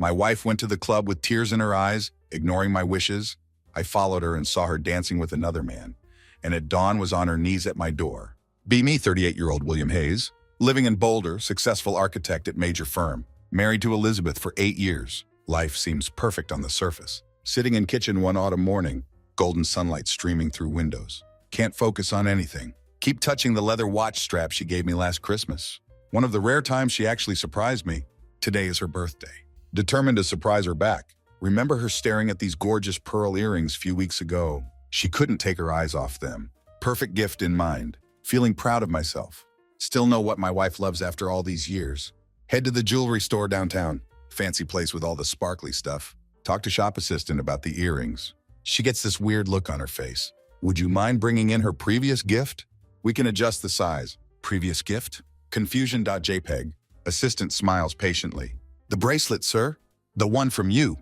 My wife went to the club with tears in her eyes, ignoring my wishes. I followed her and saw her dancing with another man, and at dawn was on her knees at my door. Be me, 38-year-old William Hayes, living in Boulder, successful architect at major firm, married to Elizabeth for 8 years. Life seems perfect on the surface. Sitting in kitchen one autumn morning, golden sunlight streaming through windows. Can't focus on anything. Keep touching the leather watch strap she gave me last Christmas. One of the rare times she actually surprised me. Today is her birthday. Determined to surprise her back. Remember her staring at these gorgeous pearl earrings few weeks ago. She couldn't take her eyes off them. Perfect gift in mind. Feeling proud of myself. Still know what my wife loves after all these years. Head to the jewelry store downtown. Fancy place with all the sparkly stuff. Talk to shop assistant about the earrings. She gets this weird look on her face. Would you mind bringing in her previous gift? We can adjust the size. Previous gift? Confusion.jpg. Assistant smiles patiently. The bracelet, sir. The one from you.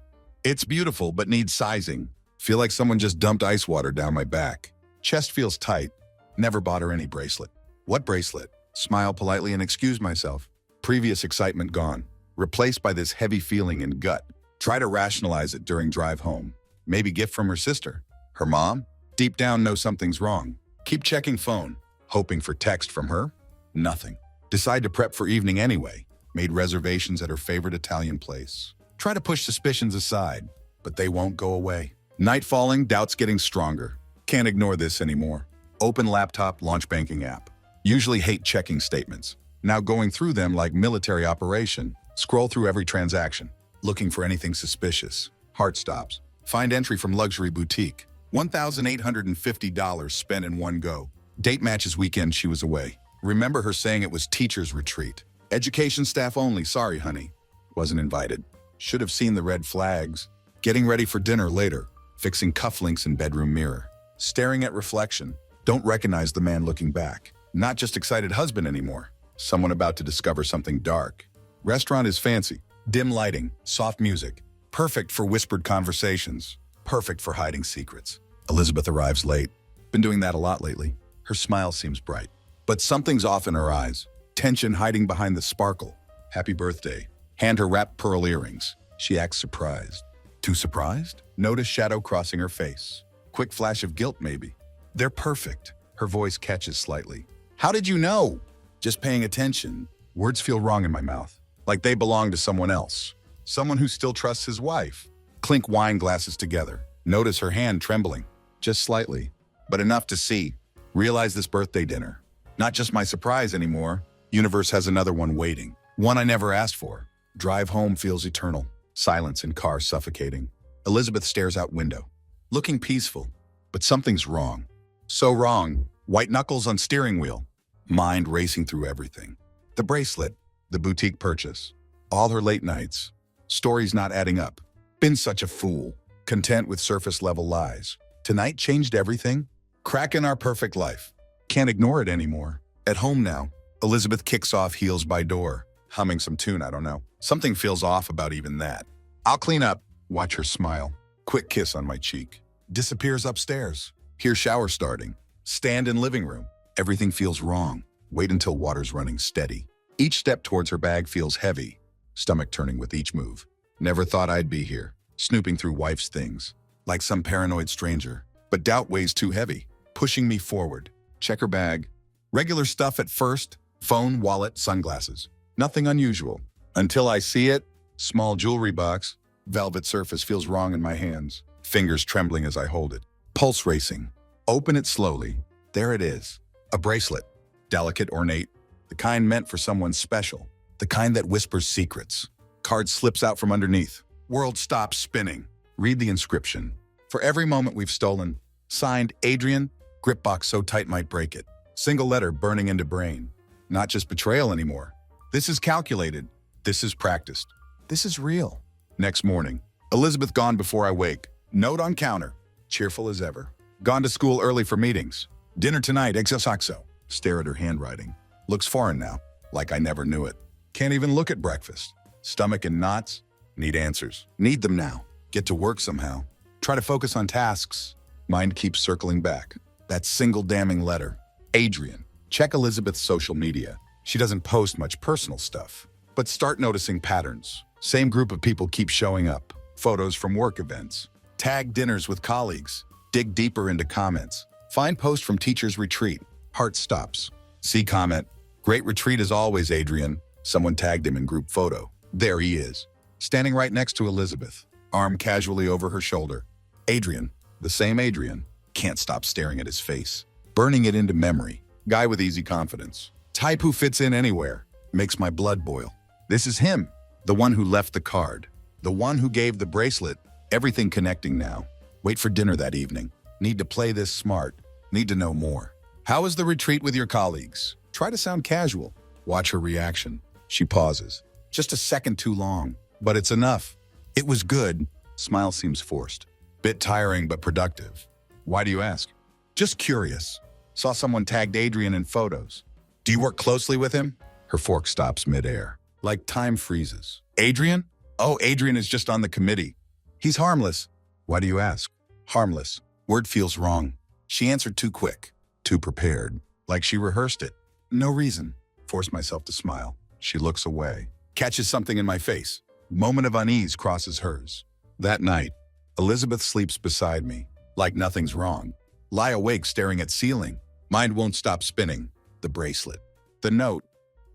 It's beautiful but needs sizing. Feel like someone just dumped ice water down my back. Chest feels tight. Never bought her any bracelet. What bracelet? Smile politely and excuse myself. Previous excitement gone. Replaced by this heavy feeling in gut. Try to rationalize it during drive home. Maybe gift from her sister. Her mom? Deep down know something's wrong. Keep checking phone. Hoping for text from her? Nothing. Decide to prep for evening anyway. Made reservations at her favorite Italian place. Try to push suspicions aside, but they won't go away. Night falling, doubts getting stronger. Can't ignore this anymore. Open laptop, launch banking app. Usually hate checking statements. Now going through them like military operation. Scroll through every transaction. Looking for anything suspicious. Heart stops. Find entry from luxury boutique. $1,850 spent in one go. Date matches weekend she was away. Remember her saying it was teacher's retreat. Education staff only, sorry honey. Wasn't invited. Should have seen the red flags. Getting ready for dinner later. Fixing cufflinks in bedroom mirror. Staring at reflection. Don't recognize the man looking back. Not just excited husband anymore. Someone about to discover something dark. Restaurant is fancy. Dim lighting, soft music. Perfect for whispered conversations. Perfect for hiding secrets. Elizabeth arrives late. Been doing that a lot lately. Her smile seems bright. But something's off in her eyes. Tension hiding behind the sparkle. Happy birthday. Hand her wrapped pearl earrings. She acts surprised. Too surprised? Notice shadow crossing her face. Quick flash of guilt maybe. They're perfect. Her voice catches slightly. How did you know? Just paying attention. Words feel wrong in my mouth. Like they belong to someone else. Someone who still trusts his wife. Clink wine glasses together. Notice her hand trembling. Just slightly. But enough to see. Realize this birthday dinner. Not just my surprise anymore. Universe has another one waiting. One I never asked for. Drive home feels eternal. Silence in car suffocating. Elizabeth stares out window. Looking peaceful. But something's wrong. So wrong. White knuckles on steering wheel. Mind racing through everything. The bracelet. The boutique purchase. All her late nights. Stories not adding up. Been such a fool. Content with surface level lies. Tonight changed everything. Crack in our perfect life. Can't ignore it anymore. At home now. Elizabeth kicks off heels by door. Humming some tune, I don't know. Something feels off about even that. I'll clean up. Watch her smile. Quick kiss on my cheek. Disappears upstairs. Hear shower starting. Stand in living room. Everything feels wrong. Wait until water's running steady. Each step towards her bag feels heavy. Stomach turning with each move. Never thought I'd be here. Snooping through wife's things. Like some paranoid stranger. But doubt weighs too heavy. Pushing me forward. Check her bag. Regular stuff at first. Phone, wallet, sunglasses. Nothing unusual. Until I see it. Small jewelry box. Velvet surface feels wrong in my hands. Fingers trembling as I hold it. Pulse racing. Open it slowly. There it is. A bracelet. Delicate, ornate. The kind meant for someone special. The kind that whispers secrets. Card slips out from underneath. World stops spinning. Read the inscription. For every moment we've stolen. Signed, Adrian. Grip box so tight might break it. Single letter burning into brain. Not just betrayal anymore. This is calculated. This is practiced. This is real. Next morning. Elizabeth gone before I wake. Note on counter. Cheerful as ever. Gone to school early for meetings. Dinner tonight, exosaxo. Stare at her handwriting. Looks foreign now. Like I never knew it. Can't even look at breakfast. Stomach in knots. Need answers. Need them now. Get to work somehow. Try to focus on tasks. Mind keeps circling back. That single damning letter. Adrian. Check Elizabeth's social media. She doesn't post much personal stuff. But start noticing patterns. Same group of people keep showing up. Photos from work events. Tag dinners with colleagues. Dig deeper into comments. Find post from teacher's retreat. Heart stops. See comment. Great retreat as always, Adrian. Someone tagged him in group photo. There he is, standing right next to Elizabeth, arm casually over her shoulder. Adrian, the same Adrian, can't stop staring at his face. Burning it into memory. Guy with easy confidence. Type who fits in anywhere. Makes my blood boil. This is him. The one who left the card. The one who gave the bracelet. Everything connecting now. Wait for dinner that evening. Need to play this smart. Need to know more. How is the retreat with your colleagues? Try to sound casual. Watch her reaction. She pauses. Just a second too long. But it's enough. It was good. Smile seems forced. Bit tiring but productive. Why do you ask? Just curious. Saw someone tagged Adrian in photos. Do you work closely with him? Her fork stops midair. Like time freezes. Adrian? Oh, Adrian is just on the committee. He's harmless. Why do you ask? Harmless. Word feels wrong. She answered too quick. Too prepared. Like she rehearsed it. No reason. Force myself to smile. She looks away. Catches something in my face. Moment of unease crosses hers. That night, Elizabeth sleeps beside me. Like nothing's wrong. Lie awake staring at ceiling. Mind won't stop spinning. The bracelet. The note.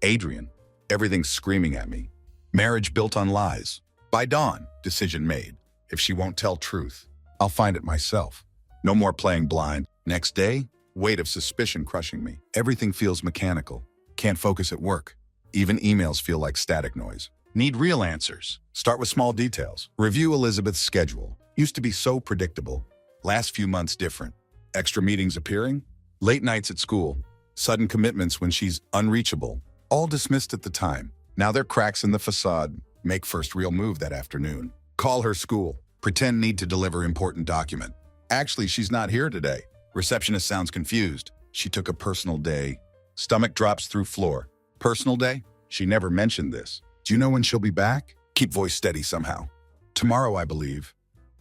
Adrian. Everything's screaming at me. Marriage built on lies. By dawn, decision made. If she won't tell truth, I'll find it myself. No more playing blind. Next day, weight of suspicion crushing me. Everything feels mechanical. Can't focus at work. Even emails feel like static noise. Need real answers. Start with small details. Review Elizabeth's schedule. Used to be so predictable. Last few months different. Extra meetings appearing. Late nights at school. Sudden commitments when she's unreachable. All dismissed at the time. Now they're cracks in the facade. Make first real move that afternoon. Call her school. Pretend need to deliver important document. Actually, she's not here today. Receptionist sounds confused. She took a personal day. Stomach drops through floor. Personal day? She never mentioned this. Do you know when she'll be back? Keep voice steady somehow. Tomorrow, I believe.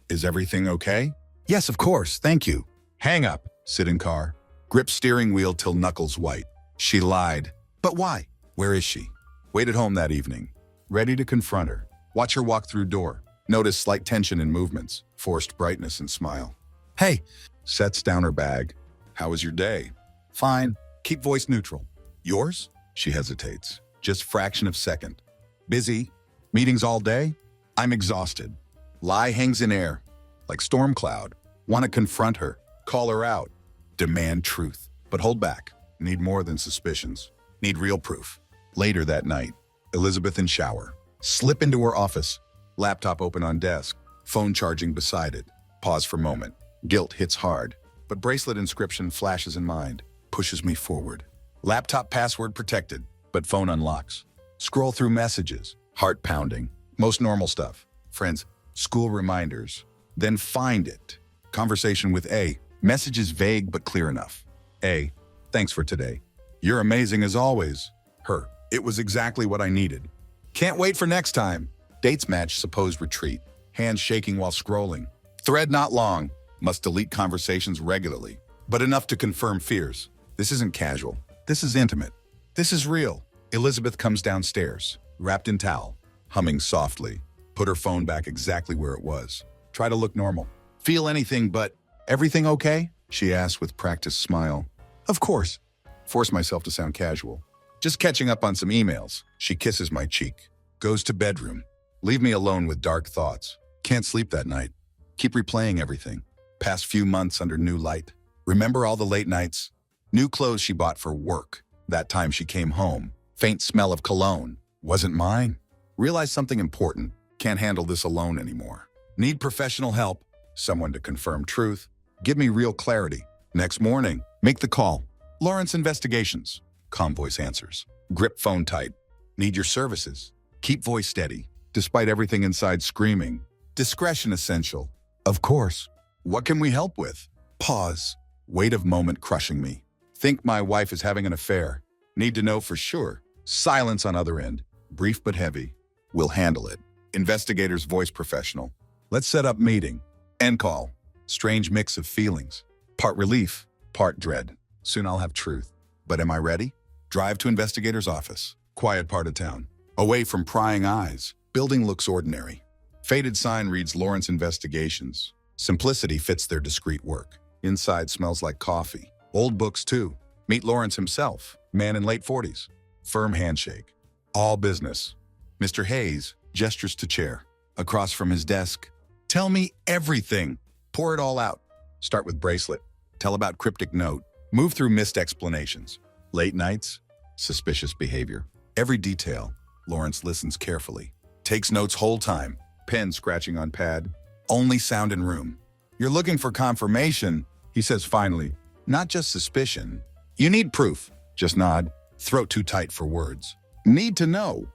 Is everything okay? Yes, of course, thank you. Hang up. Sit in car. Grip steering wheel till knuckles white. She lied. But why? Where is she? Wait at home that evening. Ready to confront her. Watch her walk through door. Notice slight tension in movements. Forced brightness and smile. Hey. Sets down her bag. How was your day? Fine. Keep voice neutral. Yours? She hesitates. Just fraction of second. Busy? Meetings all day? I'm exhausted. Lie hangs in air. Like storm cloud. Want to confront her. Call her out. Demand truth. But hold back. Need more than suspicions. Need real proof. Later that night, Elizabeth in shower. Slip into her office. Laptop open on desk. Phone charging beside it. Pause for moment. Guilt hits hard. But bracelet inscription flashes in mind. Pushes me forward. Laptop password protected. But phone unlocks. Scroll through messages. Heart pounding. Most normal stuff. Friends. School reminders. Then find it. Conversation with A. Message is vague but clear enough. A. Thanks for today. You're amazing as always. Her. It was exactly what I needed. Can't wait for next time. Dates match supposed retreat. Hands shaking while scrolling. Thread not long. Must delete conversations regularly. But enough to confirm fears. This isn't casual. This is intimate. This is real. Elizabeth comes downstairs, wrapped in towel, humming softly. Put her phone back exactly where it was. Try to look normal. Feel anything but, everything okay? She asks with practiced smile. Of course. Force myself to sound casual. Just catching up on some emails. She kisses my cheek. Goes to bedroom. Leave me alone with dark thoughts. Can't sleep that night. Keep replaying everything. Past few months under new light. Remember all the late nights? New clothes she bought for work. That time she came home. Faint smell of cologne. Wasn't mine. Realized something important. Can't handle this alone anymore. Need professional help. Someone to confirm truth. Give me real clarity. Next morning, make the call. Lawrence Investigations. Calm voice answers. Grip phone tight. Need your services. Keep voice steady. Despite everything inside screaming. Discretion essential. Of course. What can we help with? Pause. Weight of moment crushing me. Think my wife is having an affair. Need to know for sure. Silence on other end. Brief but heavy. We'll handle it. Investigator's voice professional. Let's set up meeting. End call. Strange mix of feelings. Part relief, part dread. Soon I'll have truth. But am I ready? Drive to investigator's office. Quiet part of town. Away from prying eyes. Building looks ordinary. Faded sign reads Lawrence Investigations. Simplicity fits their discreet work. Inside smells like coffee. Old books too. Meet Lawrence himself, man in late 40s. Firm handshake. All business. Mr. Hayes gestures to chair. Across from his desk. Tell me everything. Pour it all out. Start with bracelet. Tell about cryptic note. Move through missed explanations. Late nights. Suspicious behavior. Every detail. Lawrence listens carefully. Takes notes whole time. Pen scratching on pad. Only sound in room. You're looking for confirmation, he says finally. Not just suspicion. You need proof. Just nod. Throat too tight for words. Need to know.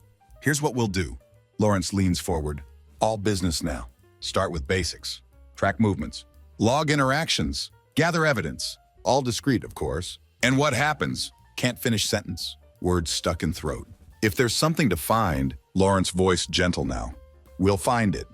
Here's what we'll do. Lawrence leans forward. All business now. Start with basics. Track movements. Log interactions. Gather evidence. All discreet, of course. And what happens? Can't finish sentence. Words stuck in throat. If there's something to find, Lawrence voice gentle now. We'll find it.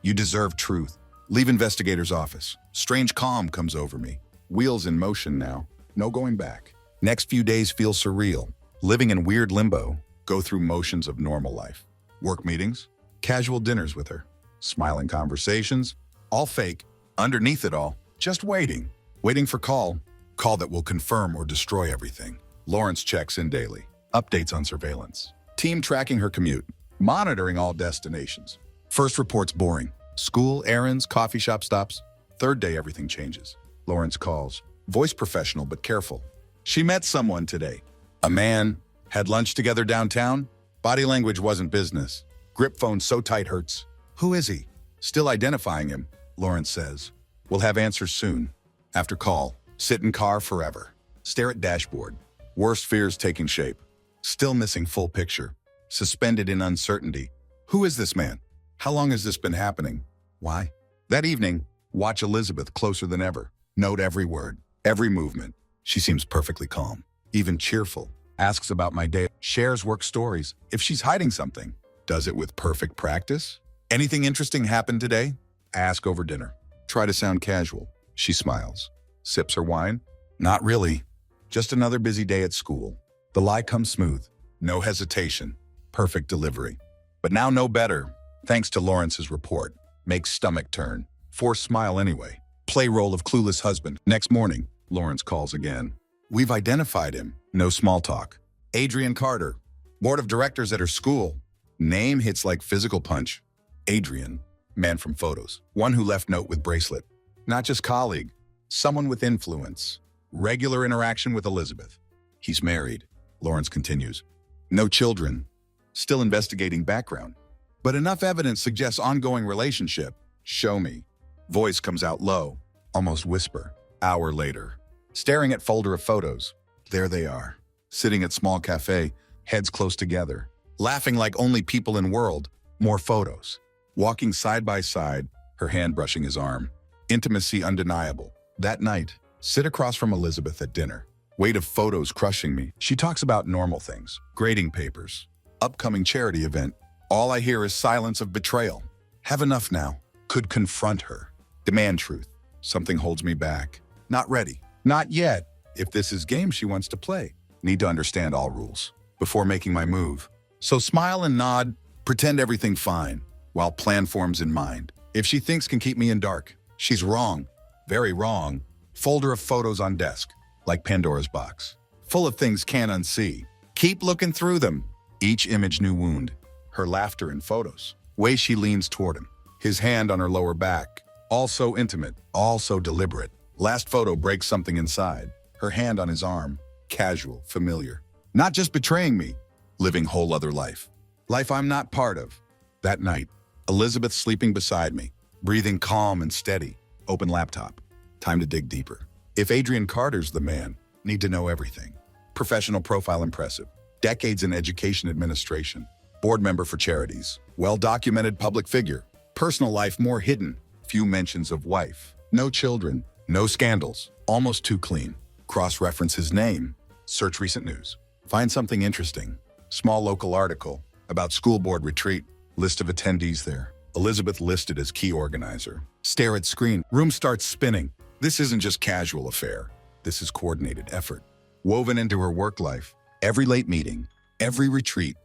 You deserve truth. Leave investigator's office. Strange calm comes over me. Wheels in motion now. No going back. Next few days feel surreal. Living in weird limbo. Go through motions of normal life. Work meetings. Casual dinners with her. Smiling conversations. All fake. Underneath it all. Just waiting. Waiting for call. Call that will confirm or destroy everything. Lawrence checks in daily. Updates on surveillance. Team tracking her commute. Monitoring all destinations. First report's boring. School, errands, coffee shop stops. Third day, everything changes. Lawrence calls. Voice professional but careful. She met someone today. A man. Had lunch together downtown. Body language wasn't business. Grip phone so tight hurts. Who is he? Still identifying him, Lawrence says. We'll have answers soon. After call. Sit in car forever. Stare at dashboard. Worst fears taking shape. Still missing full picture. Suspended in uncertainty. Who is this man? How long has this been happening? Why? That evening, watch Elizabeth closer than ever. Note every word, every movement. She seems perfectly calm, even cheerful. Asks about my day, shares work stories. If she's hiding something, does it with perfect practice? Anything interesting happened today? Ask over dinner. Try to sound casual. She smiles. Sips her wine. Not really. Just another busy day at school. The lie comes smooth. No hesitation. Perfect delivery. But now know better. Thanks to Lawrence's report. Makes stomach turn. Forced smile anyway. Play role of clueless husband. Next morning, Lawrence calls again. We've identified him. No small talk. Adrian Carter. Board of directors at her school. Name hits like physical punch. Adrian. Man from photos. One who left note with bracelet. Not just colleague. Someone with influence. Regular interaction with Elizabeth. He's married. Lawrence continues. No children. Still investigating background. But enough evidence suggests ongoing relationship. Show me. Voice comes out low, almost whisper. Hour later. Staring at folder of photos. There they are. Sitting at small cafe, heads close together. Laughing like only people in world. More photos. Walking side by side, her hand brushing his arm. Intimacy undeniable. That night, sit across from Elizabeth at dinner. Weight of photos crushing me. She talks about normal things. Grading papers. Upcoming charity event. All I hear is silence of betrayal. Have enough now. Could confront her. Demand truth. Something holds me back. Not ready. Not yet. If this is game she wants to play. Need to understand all rules before making my move. So smile and nod. Pretend everything fine. While plan forms in mind. If she thinks can keep me in dark, she's wrong. Very wrong. Folder of photos on desk. Like Pandora's box. Full of things can't unsee. Keep looking through them. Each image new wound. Her laughter in photos. Way she leans toward him. His hand on her lower back. All so intimate. All so deliberate. Last photo breaks something inside. Her hand on his arm. Casual. Familiar. Not just betraying me. Living whole other life. Life I'm not part of. That night. Elizabeth sleeping beside me. Breathing calm and steady. Open laptop. Time to dig deeper. If Adrian Carter's the man, need to know everything. Professional profile impressive. Decades in education administration. Board member for charities. Well-documented public figure. Personal life more hidden. Few mentions of wife. No children. No scandals. Almost too clean. Cross-reference his name. Search recent news. Find something interesting. Small local article about school board retreat. List of attendees there. Elizabeth listed as key organizer. Stare at screen. Room starts spinning. This isn't just casual affair. This is coordinated effort. Woven into her work life. Every late meeting. Every retreat.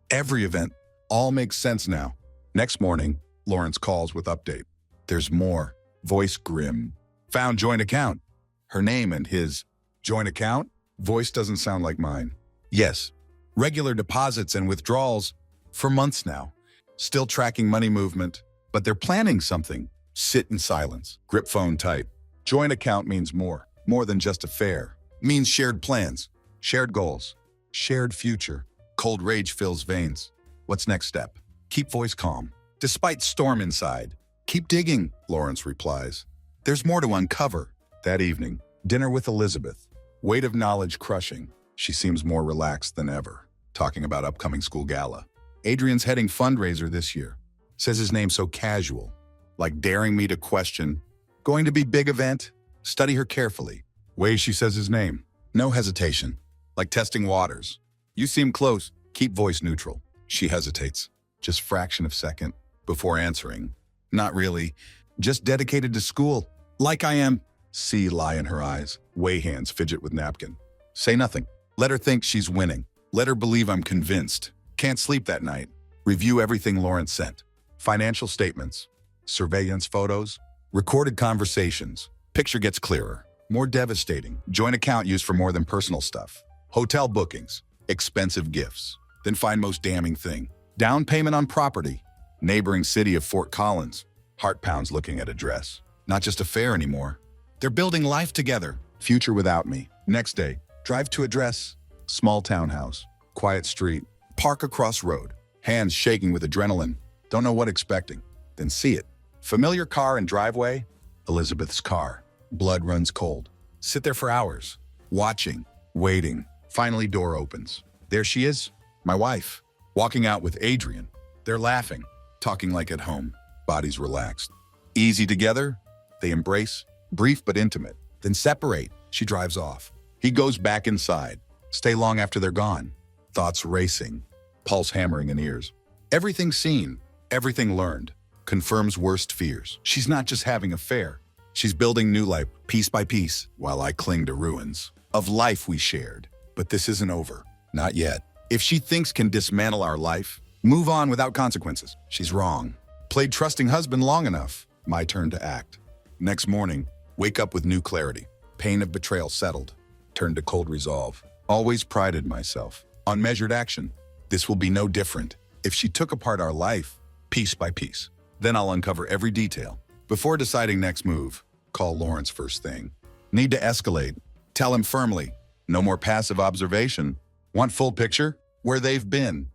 Every event. All makes sense now. Next morning, Lawrence calls with update. There's more. Voice grim. Found joint account. Her name and his. Joint account? Voice doesn't sound like mine. Yes. Regular deposits and withdrawals for months now. Still tracking money movement, but they're planning something. Sit in silence. Grip phone type. Joint account means more. More than just a fare. Means shared plans, shared goals, shared future. Cold rage fills veins. What's next step? Keep voice calm. Despite storm inside. Keep digging, Lawrence replies. There's more to uncover. That evening, dinner with Elizabeth. Weight of knowledge crushing. She seems more relaxed than ever, talking about upcoming school gala. Adrian's heading fundraiser this year. Says his name so casual, like daring me to question. Going to be big event? Study her carefully. Way she says his name. No hesitation. Like testing waters. You seem close. Keep voice neutral. She hesitates. Just fraction of second before answering. Not really. Just dedicated to school. Like I am. See lie in her eyes. Way hands fidget with napkin. Say nothing. Let her think she's winning. Let her believe I'm convinced. Can't sleep that night. Review everything Lawrence sent. Financial statements. Surveillance photos. Recorded conversations. Picture gets clearer. More devastating. Joint account used for more than personal stuff. Hotel bookings. Expensive gifts. Then find most damning thing. Down payment on property. Neighboring city of Fort Collins. Heart pounds looking at address. Not just a fare anymore. They're building life together. Future without me. Next day. Drive to address. Small townhouse. Quiet street. Park across road. Hands shaking with adrenaline. Don't know what expecting. Then see it. Familiar car and driveway. Elizabeth's car. Blood runs cold. Sit there for hours. Watching. Waiting. Finally door opens. There she is. My wife. Walking out with Adrian. They're laughing. Talking like at home. Bodies relaxed. Easy together. They embrace. Brief but intimate. Then separate. She drives off. He goes back inside. Stay long after they're gone. Thoughts racing. Pulse hammering in ears. Everything seen. Everything learned. Confirms worst fears. She's not just having a fare. She's building new life, piece by piece, while I cling to ruins of life we shared. But this isn't over. Not yet. If she thinks can dismantle our life, move on without consequences, she's wrong. Played trusting husband long enough. My turn to act. Next morning, wake up with new clarity. Pain of betrayal settled. Turned to cold resolve. Always prided myself on measured action. This will be no different. If she took apart our life, piece by piece, then I'll uncover every detail. Before deciding next move, call Lawrence first thing. Need to escalate. Tell him firmly. No more passive observation. Want full picture? Where they've been.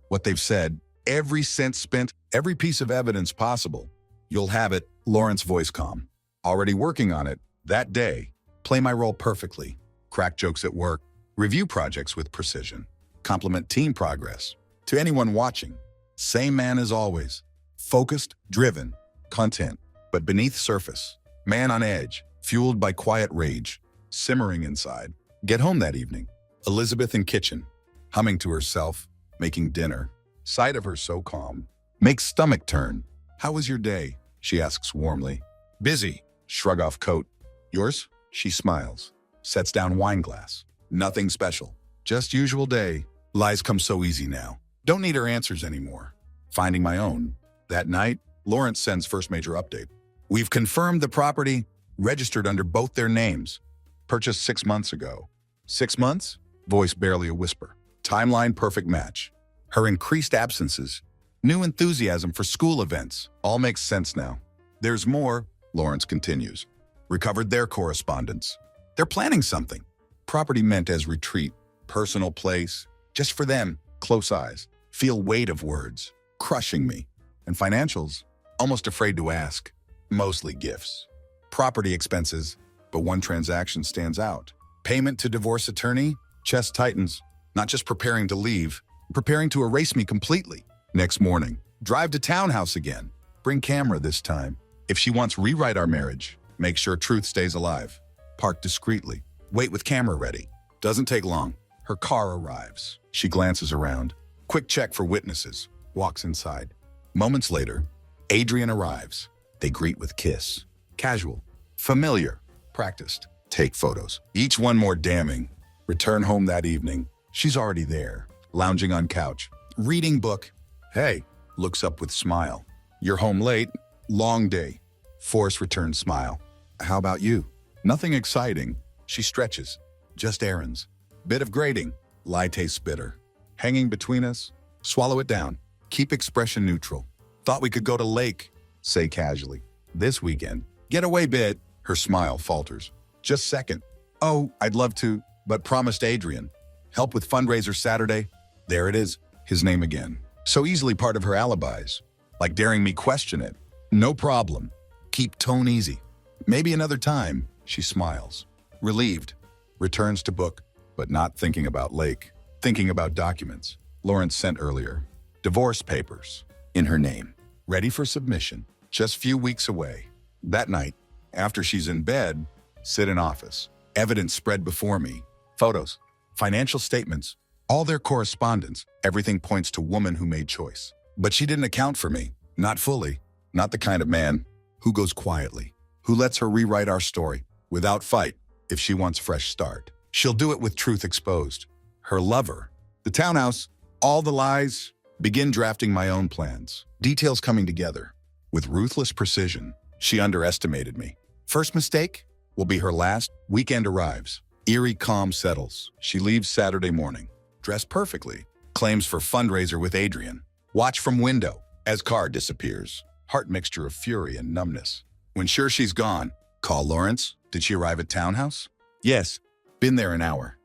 What they've said. Every cent spent. Every piece of evidence possible. You'll have it. Lawrence voice calm. Already working on it. That day. Play my role perfectly. Crack jokes at work. Review projects with precision. Compliment team progress. To anyone watching. Same man as always. Focused, driven, content. But beneath surface. Man on edge. Fueled by quiet rage. Simmering inside. Get home that evening. Elizabeth in kitchen. Humming to herself. Making dinner. Sight of her so calm. Makes stomach turn. How was your day? She asks warmly. Busy. Shrug off coat. Yours? She smiles. Sets down wine glass. Nothing special. Just usual day. Lies come so easy now. Don't need her answers anymore. Finding my own. That night, Lawrence sends first major update. We've confirmed the property, registered under both their names. Purchased 6 months ago. 6 months? Voice barely a whisper. Timeline perfect match. Her increased absences. New enthusiasm for school events. All makes sense now. There's more, Lawrence continues. Recovered their correspondence. They're planning something. Property meant as retreat. Personal place. Just for them. Close eyes. Feel weight of words. Crushing me. And financials? Almost afraid to ask. Mostly gifts. Property expenses. But one transaction stands out. Payment to divorce attorney? Chest tightens. Not just preparing to leave. Preparing to erase me completely. Next morning. Drive to townhouse again. Bring camera this time. If she wants rewrite our marriage, make sure truth stays alive. Park discreetly. Wait with camera ready. Doesn't take long. Her car arrives. She glances around. Quick check for witnesses. Walks inside. Moments later, Adrian arrives. They greet with kiss. Casual. Familiar. Practiced. Take photos. Each one more damning. Return home that evening. She's already there. Lounging on couch. Reading book. Hey, looks up with smile. You're home late. Long day. Force returns smile. How about you? Nothing exciting. She stretches. Just errands. Bit of grating. Lie tastes bitter. Hanging between us. Swallow it down. Keep expression neutral. Thought we could go to lake. Say casually. This weekend. Get away bit. Her smile falters. Just second. Oh, I'd love to, but promised Adrian. Help with fundraiser Saturday. There it is. His name again. So easily part of her alibis. Like daring me question it. No problem. Keep tone easy. Maybe another time. She smiles. Relieved. Returns to book, but not thinking about lake. Thinking about documents. Lawrence sent earlier. Divorce papers. In her name. Ready for submission. Just few weeks away. That night, after she's in bed, sit in office. Evidence spread before me. Photos. Financial statements. All their correspondence. Everything points to woman who made choice. But she didn't account for me. Not fully. Not the kind of man who goes quietly. Who lets her rewrite our story without fight. If she wants fresh start, she'll do it with truth exposed. Her lover. The townhouse. All the lies. Begin drafting my own plans. Details coming together. With ruthless precision. She underestimated me. First mistake will be her last. Weekend arrives. Eerie calm settles. She leaves Saturday morning. Dressed perfectly. Claims for fundraiser with Adrian. Watch from window as car disappears. Heart mixture of fury and numbness. When sure she's gone, call Lawrence. Did she arrive at townhouse? Yes. Been there an hour.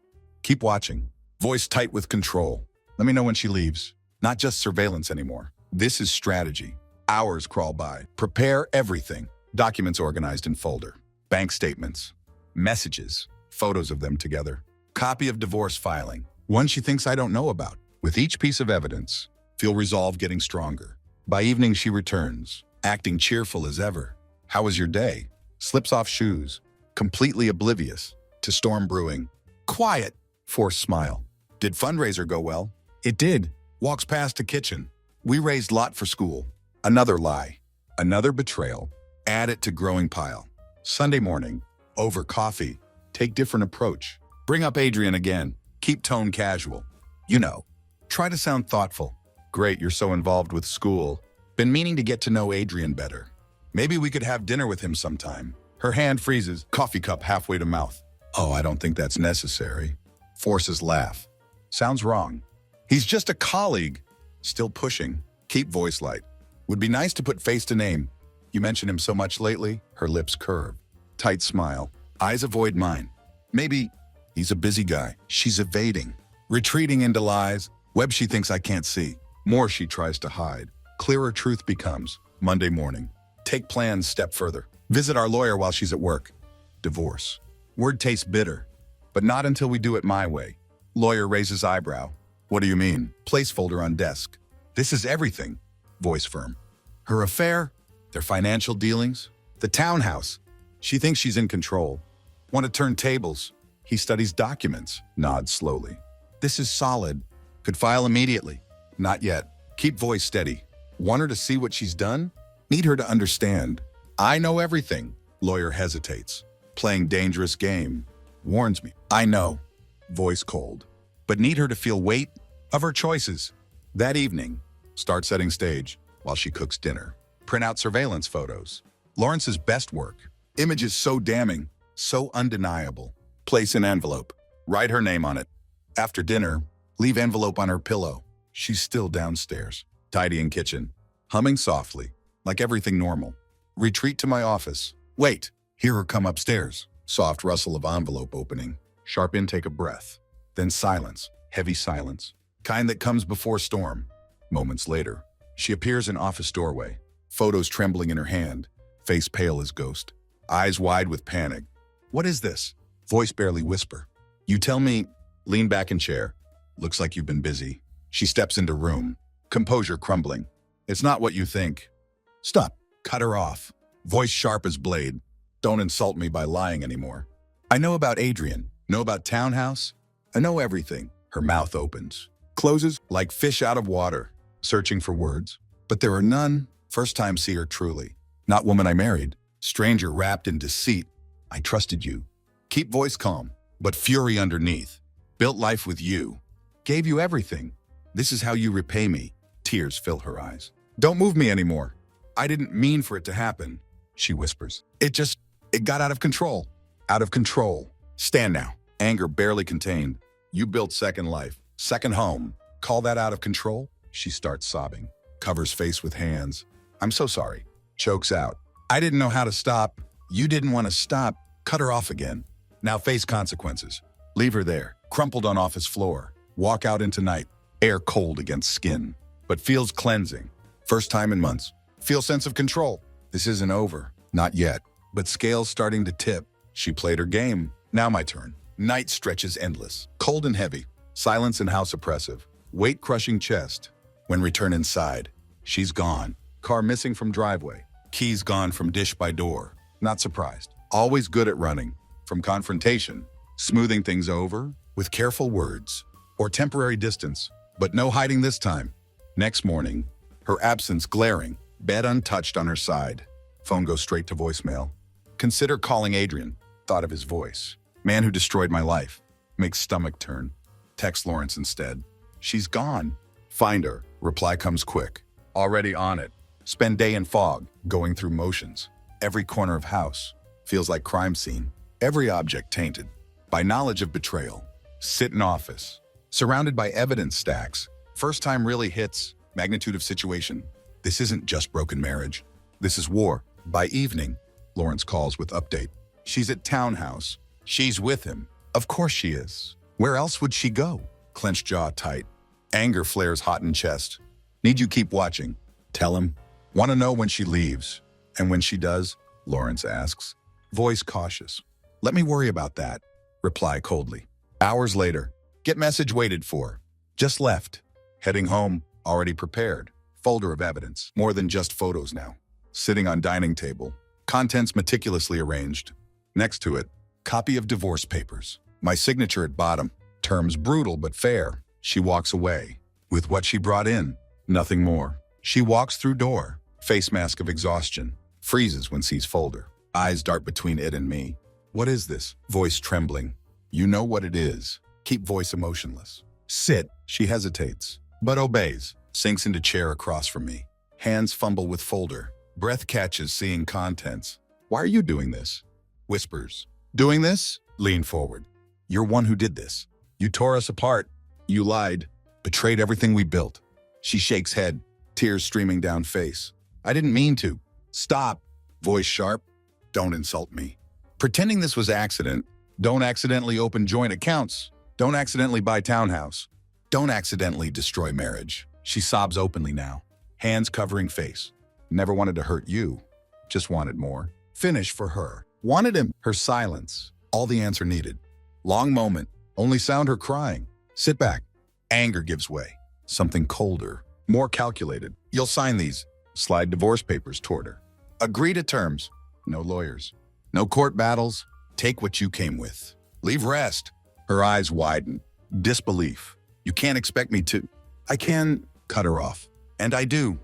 Keep watching. Voice tight with control. Let me know when she leaves. Not just surveillance anymore. This is strategy. Hours crawl by. Prepare everything. Documents organized in folder. Bank statements. Messages. Photos of them together. Copy of divorce filing. One she thinks I don't know about. With each piece of evidence, feel resolve getting stronger. By evening she returns, acting cheerful as ever. How was your day? Slips off shoes. Completely oblivious to storm brewing. Quiet. Forced smile. Did fundraiser go well? It did. Walks past the kitchen. We raised lot for school. Another lie. Another betrayal. Add it to growing pile. Sunday morning. Over coffee. Take different approach. Bring up Adrian again. Keep tone casual. You know. Try to sound thoughtful. Great, you're so involved with school. Been meaning to get to know Adrian better. Maybe we could have dinner with him sometime. Her hand freezes, coffee cup halfway to mouth. Oh, I don't think that's necessary. Forces laugh. Sounds wrong. He's just a colleague. Still pushing. Keep voice light. Would be nice to put face to name. You mention him so much lately. Her lips curve. Tight smile. Eyes avoid mine. Maybe he's a busy guy. She's evading. Retreating into lies. Web she thinks I can't see. More she tries to hide. Clearer truth becomes. Monday morning. Take plans step further. Visit our lawyer while she's at work. Divorce. Word tastes bitter. But not until we do it my way. Lawyer raises eyebrow. What do you mean? Place folder on desk. This is everything. Voice firm. Her affair? Their financial dealings? The townhouse. She thinks she's in control. Want to turn tables. He studies documents. Nods slowly. This is solid. Could file immediately. Not yet. Keep voice steady. Want her to see what she's done? Need her to understand. I know everything. Lawyer hesitates. Playing dangerous game. Warns me. I know. Voice cold. But need her to feel weight of her choices. That evening, start setting stage while she cooks dinner. Print out surveillance photos. Lawrence's best work. Images so damning, so undeniable. Place in envelope. Write her name on it. After dinner, leave envelope on her pillow. She's still downstairs. Tidying kitchen. Humming softly, like everything normal. Retreat to my office. Wait. Hear her come upstairs. Soft rustle of envelope opening. Sharp intake of breath. Then silence. Heavy silence. Kind that comes before storm. Moments later, she appears in office doorway. Photos trembling in her hand. Face pale as ghost. Eyes wide with panic. What is this? Voice barely whisper. You tell me. Lean back in chair. Looks like you've been busy. She steps into room. Composure crumbling. It's not what you think. Stop. Cut her off. Voice sharp as blade. Don't insult me by lying anymore. I know about Adrian. Know about townhouse. I know everything. Her mouth opens. Closes like fish out of water. Searching for words. But there are none. First time see her truly. Not woman I married. Stranger wrapped in deceit. I trusted you. Keep voice calm, but fury underneath. Built life with you. Gave you everything. This is how you repay me. Tears fill her eyes. Don't move me anymore. I didn't mean for it to happen, she whispers. It got out of control. Out of control. Stand now. Anger barely contained. You built second life, second home. Call that out of control? She starts sobbing, covers face with hands. I'm so sorry. Chokes out. I didn't know how to stop. You didn't want to stop. Cut her off again. Now face consequences. Leave her there, crumpled on office floor. Walk out into night. Air cold against skin, but feels cleansing. First time in months. Feel sense of control. This isn't over. Not yet. But scales starting to tip. She played her game. Now my turn. Night stretches endless. Cold and heavy. Silence in house oppressive. Weight crushing chest. When return inside, she's gone. Car missing from driveway. Keys gone from dish by door. Not surprised. Always good at running. From confrontation. Smoothing things over with careful words. Or temporary distance. But no hiding this time. Next morning, her absence glaring. Bed untouched on her side. Phone goes straight to voicemail. Consider calling Adrian. Thought of his voice. Man who destroyed my life. Makes stomach turn. Text Lawrence instead. She's gone. Find her. Reply comes quick. Already on it. Spend day in fog, going through motions. Every corner of house feels like crime scene. Every object tainted by knowledge of betrayal. Sit in office, surrounded by evidence stacks. First time really hits magnitude of situation. This isn't just broken marriage. This is war. By evening, Lawrence calls with update. She's at townhouse. She's with him. Of course she is. Where else would she go? Clenched jaw tight. Anger flares hot in chest. Need you keep watching. Tell him. Want to know when she leaves. And when she does, Lawrence asks. Voice cautious. Let me worry about that. Reply coldly. Hours later. Get message waited for. Just left. Heading home. Already prepared. Folder of evidence. More than just photos now. Sitting on dining table. Contents meticulously arranged. Next to it, copy of divorce papers. My signature at bottom. Terms brutal but fair. She walks away. With what she brought in. Nothing more. She walks through door. Face mask of exhaustion. Freezes when sees folder. Eyes dart between it and me. What is this? Voice trembling. You know what it is. Keep voice emotionless. Sit. She hesitates, but obeys. Sinks into chair across from me. Hands fumble with folder. Breath catches seeing contents. Why are you doing this? Whispers. Doing this? Lean forward. You're one who did this. You tore us apart. You lied. Betrayed everything we built. She shakes head. Tears streaming down face. I didn't mean to. Stop. Voice sharp. Don't insult me. Pretending this was accident. Don't accidentally open joint accounts. Don't accidentally buy townhouse. Don't accidentally destroy marriage. She sobs openly now. Hands covering face. Never wanted to hurt you. Just wanted more. Finish for her. Wanted him. Her silence. All the answer needed. Long moment. Only sound her crying. Sit back. Anger gives way. Something colder. More calculated. You'll sign these. Slide divorce papers toward her. Agree to terms. No lawyers. No court battles. Take what you came with. Leave rest. Her eyes widen. Disbelief. You can't expect me to. I can cut her off. And I do.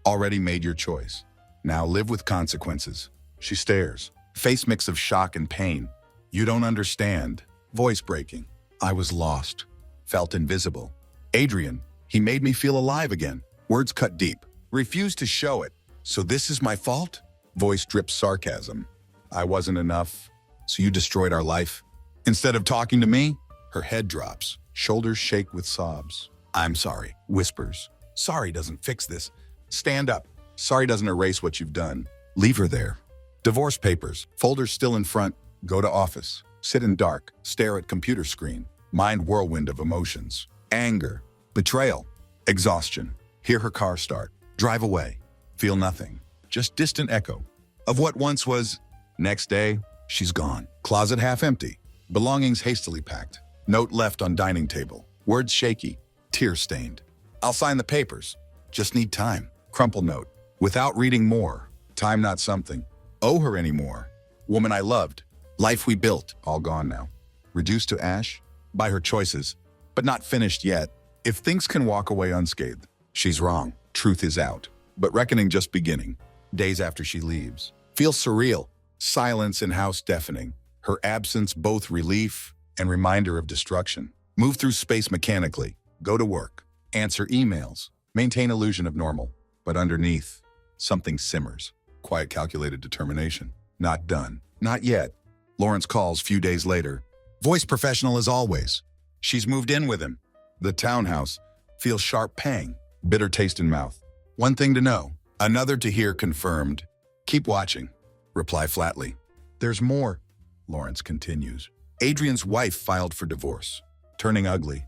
Already made your choice. Now live with consequences. She stares. Face mix of shock and pain. You don't understand. Voice breaking. I was lost. Felt invisible. Adrian, he made me feel alive again. Words cut deep. Refused to show it. So this is my fault? Voice drips sarcasm. I wasn't enough. So you destroyed our life. Instead of talking to me, her head drops. Shoulders shake with sobs. I'm sorry, whispers. Sorry doesn't fix this. Stand up. Sorry doesn't erase what you've done. Leave her there. Divorce papers. Folders still in front. Go to office. Sit in dark. Stare at computer screen. Mind whirlwind of emotions. Anger. Betrayal. Exhaustion. Hear her car start. Drive away. Feel nothing. Just distant echo of what once was. Next day, she's gone. Closet half empty. Belongings hastily packed. Note left on dining table. Words shaky. Tear stained. I'll sign the papers. Just need time. Crumple note. Without reading more. Time not something. Owe her anymore. Woman I loved. Life we built. All gone now. Reduced to ash. By her choices. But not finished yet. If things can walk away unscathed. She's wrong. Truth is out. But reckoning just beginning. Days after she leaves. Feels surreal. Silence in house deafening. Her absence both relief and reminder of destruction. Move through space mechanically. Go to work. Answer emails. Maintain illusion of normal. But underneath, something simmers. Quiet, calculated determination. Not done. Not yet. Lawrence calls few days later. Voice professional as always. She's moved in with him. The townhouse feels sharp pang, bitter taste in mouth. One thing to know, another to hear confirmed. Keep watching. Reply flatly. There's more, Lawrence continues. Adrian's wife filed for divorce. Turning ugly.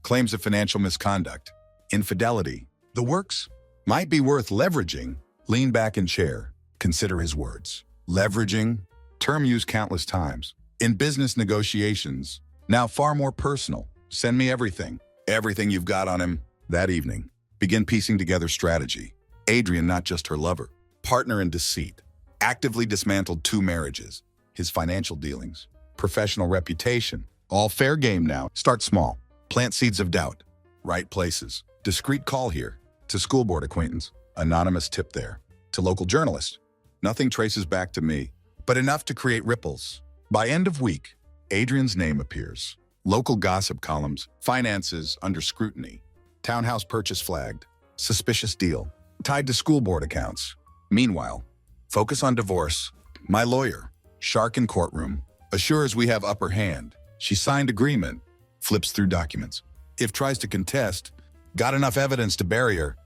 Claims of financial misconduct. Infidelity. The works? Might be worth leveraging. Lean back in chair. Consider his words. Leveraging. Term used countless times. In business negotiations. Now far more personal. Send me everything. Everything you've got on him. That evening. Begin piecing together strategy. Adrian, not just her lover. Partner in deceit. Actively dismantled 2 marriages. His financial dealings. Professional reputation. All fair game now. Start small. Plant seeds of doubt. Right places. Discreet call here. To school board acquaintance. Anonymous tip there. To local journalist. Nothing traces back to me, but enough to create ripples. By end of week, Adrian's name appears. Local gossip columns. Finances under scrutiny. Townhouse purchase flagged. Suspicious deal. Tied to school board accounts. Meanwhile, focus on divorce. My lawyer, shark in courtroom, assures we have upper hand. She signed agreement, flips through documents. If tries to contest, got enough evidence to bury her.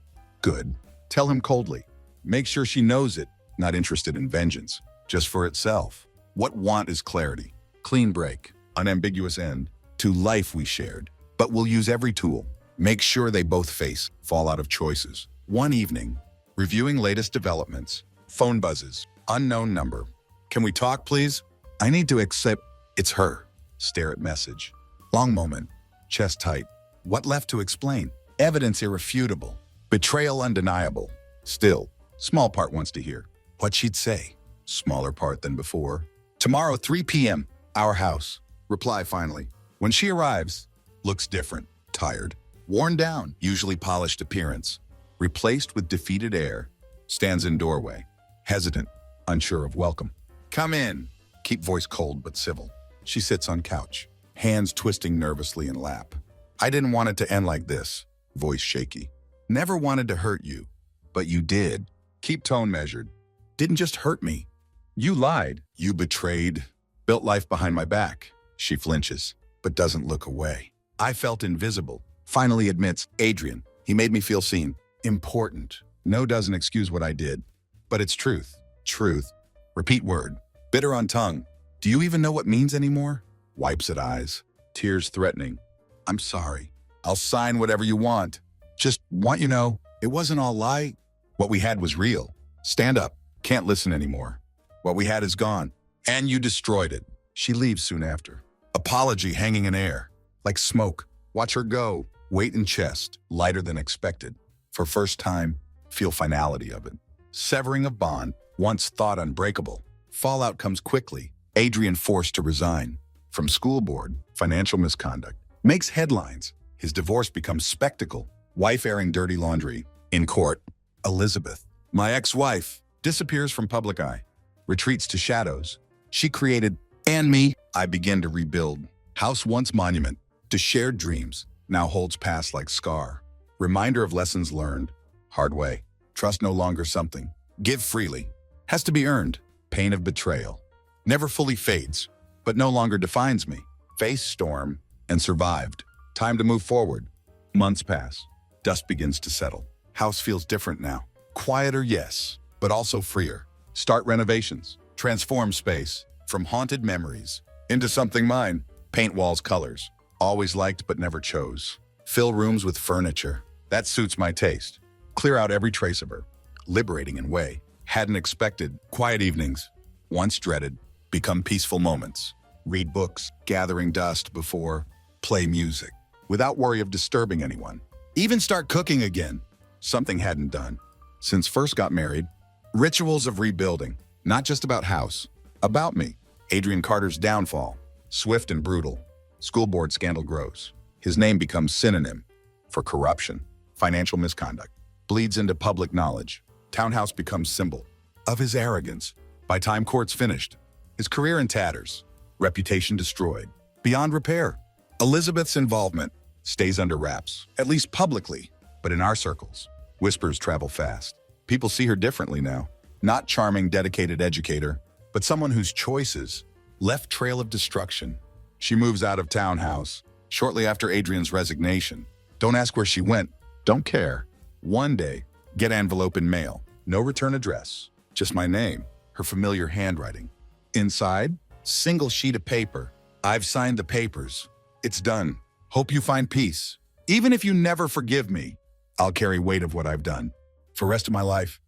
Good. Tell him coldly. Make sure she knows it, not interested in vengeance, just for itself. What want is clarity. Clean break, unambiguous end, to life we shared. But we'll use every tool. Make sure they both face fallout of choices. One evening, reviewing latest developments, phone buzzes, unknown number. Can we talk, please? I need to accept it's her. Stare at message. Long moment, chest tight. What left to explain? Evidence irrefutable. Betrayal undeniable. Still, small part wants to hear. What she'd say. Smaller part than before. Tomorrow, 3 p.m., our house. Reply finally. When she arrives, looks different. Tired. Worn down, usually polished appearance. Replaced with defeated air. Stands in doorway. Hesitant, unsure of welcome. Come in. Keep voice cold but civil. She sits on couch. Hands twisting nervously in lap. I didn't want it to end like this. Voice shaky. Never wanted to hurt you. But you did. Keep tone measured. Didn't just hurt me. You lied. You betrayed. Built life behind my back. She flinches, but doesn't look away. I felt invisible. Finally admits, Adrian, he made me feel seen. Important. No doesn't excuse what I did. But it's truth. Truth. Repeat word. Bitter on tongue. Do you even know what means anymore? Wipes at eyes. Tears threatening. I'm sorry. I'll sign whatever you want. Just want you know, it wasn't all lie. What we had was real. Stand up. Can't listen anymore. What we had is gone. And you destroyed it. She leaves soon after. Apology hanging in air. Like smoke. Watch her go. Weight in chest. Lighter than expected. For first time, feel finality of it. Severing of bond. Once thought unbreakable. Fallout comes quickly. Adrian forced to resign. From school board. Financial misconduct. Makes headlines. His divorce becomes spectacle. Wife airing dirty laundry. In court. Elizabeth, my ex-wife, disappears from public eye. Retreats to shadows. She created, and me, I begin to rebuild. House once monument, to shared dreams, now holds past like scar. Reminder of lessons learned. Hard way. Trust no longer something. Give freely. Has to be earned. Pain of betrayal. Never fully fades, but no longer defines me. Face storm and survived. Time to move forward. Months pass. Dust begins to settle. House feels different now. Quieter, yes, but also freer. Start renovations. Transform space from haunted memories into something mine. Paint walls colors. Always liked but never chose. Fill rooms with furniture. That suits my taste. Clear out every trace of her. Liberating in way. Hadn't expected. Quiet evenings. Once dreaded. Become peaceful moments. Read books. Gathering dust before. Play music. Without worry of disturbing anyone. Even start cooking again. Something hadn't done. Since first got married. Rituals of rebuilding. Not just about house. About me. Adrian Carter's downfall. Swift and brutal. School board scandal grows. His name becomes synonym for corruption. Financial misconduct. Bleeds into public knowledge. Townhouse becomes symbol of his arrogance. By time court's finished. His career in tatters. Reputation destroyed. Beyond repair. Elizabeth's involvement stays under wraps. At least publicly. But in our circles, Whispers travel fast. People see her differently now. Not charming, dedicated educator, but someone whose choices left trail of destruction. She moves out of townhouse shortly after Adrian's resignation. Don't ask where she went. Don't care. One day, get envelope in mail. No return address. Just my name, her familiar handwriting. Inside, single sheet of paper. I've signed the papers. It's done. Hope you find peace. Even if you never forgive me, I'll carry weight of what I've done. For rest of my life,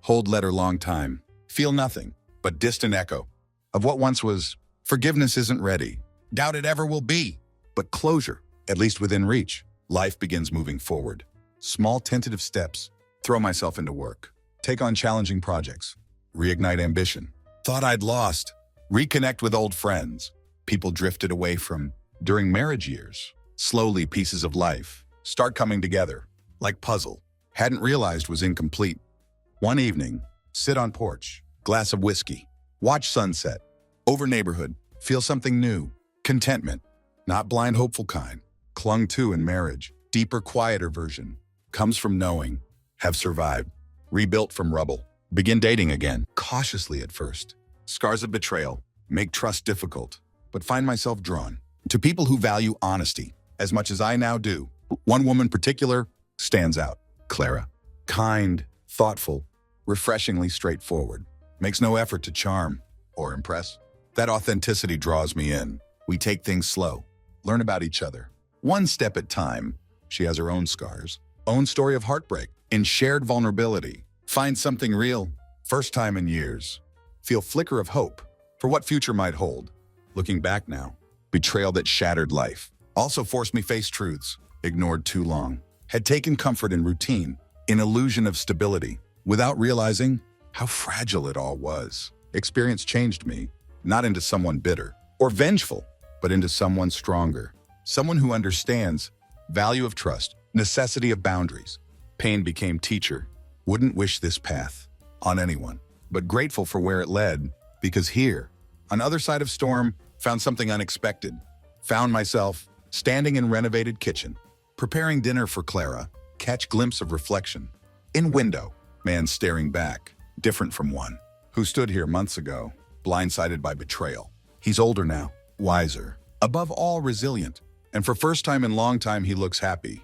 hold letter long time. Feel nothing but distant echo of what once was. Forgiveness isn't ready. Doubt it ever will be. But closure, at least within reach. Life begins moving forward. Small tentative steps. Throw myself into work. Take on challenging projects. Reignite ambition. Thought I'd lost. Reconnect with old friends. People drifted away from during marriage years. Slowly, pieces of life start coming together. Like puzzle. Hadn't realized was incomplete. One evening, sit on porch. Glass of whiskey. Watch sunset. Over neighborhood. Feel something new. Contentment. Not blind, hopeful kind. Clung to in marriage. Deeper, quieter version. Comes from knowing. Have survived. Rebuilt from rubble. Begin dating again. Cautiously at first. Scars of betrayal. Make trust difficult. But find myself drawn to people who value honesty as much as I now do. One woman in particular stands out. Clara. Kind, thoughtful, refreshingly straightforward. Makes no effort to charm or impress. That authenticity draws me in. We take things slow. Learn about each other. One step at a time. She has her own scars. Own story of heartbreak. In shared vulnerability. Find something real. First time in years. Feel flicker of hope for what future might hold. Looking back now. Betrayal that shattered life. Also forced me face truths. Ignored too long. Had taken comfort in routine. In illusion of stability. Without realizing how fragile it all was. Experience changed me. Not into someone bitter or vengeful, but into someone stronger. Someone who understands value of trust, necessity of boundaries. Pain became teacher. Wouldn't wish this path on anyone, but grateful for where it led, because here, on other side of storm, found something unexpected. Found myself standing in renovated kitchen, preparing dinner for Clara, catch glimpse of reflection. In window, man staring back, different from one who stood here months ago, blindsided by betrayal. He's older now, wiser, above all resilient, and for first time in long time he looks happy.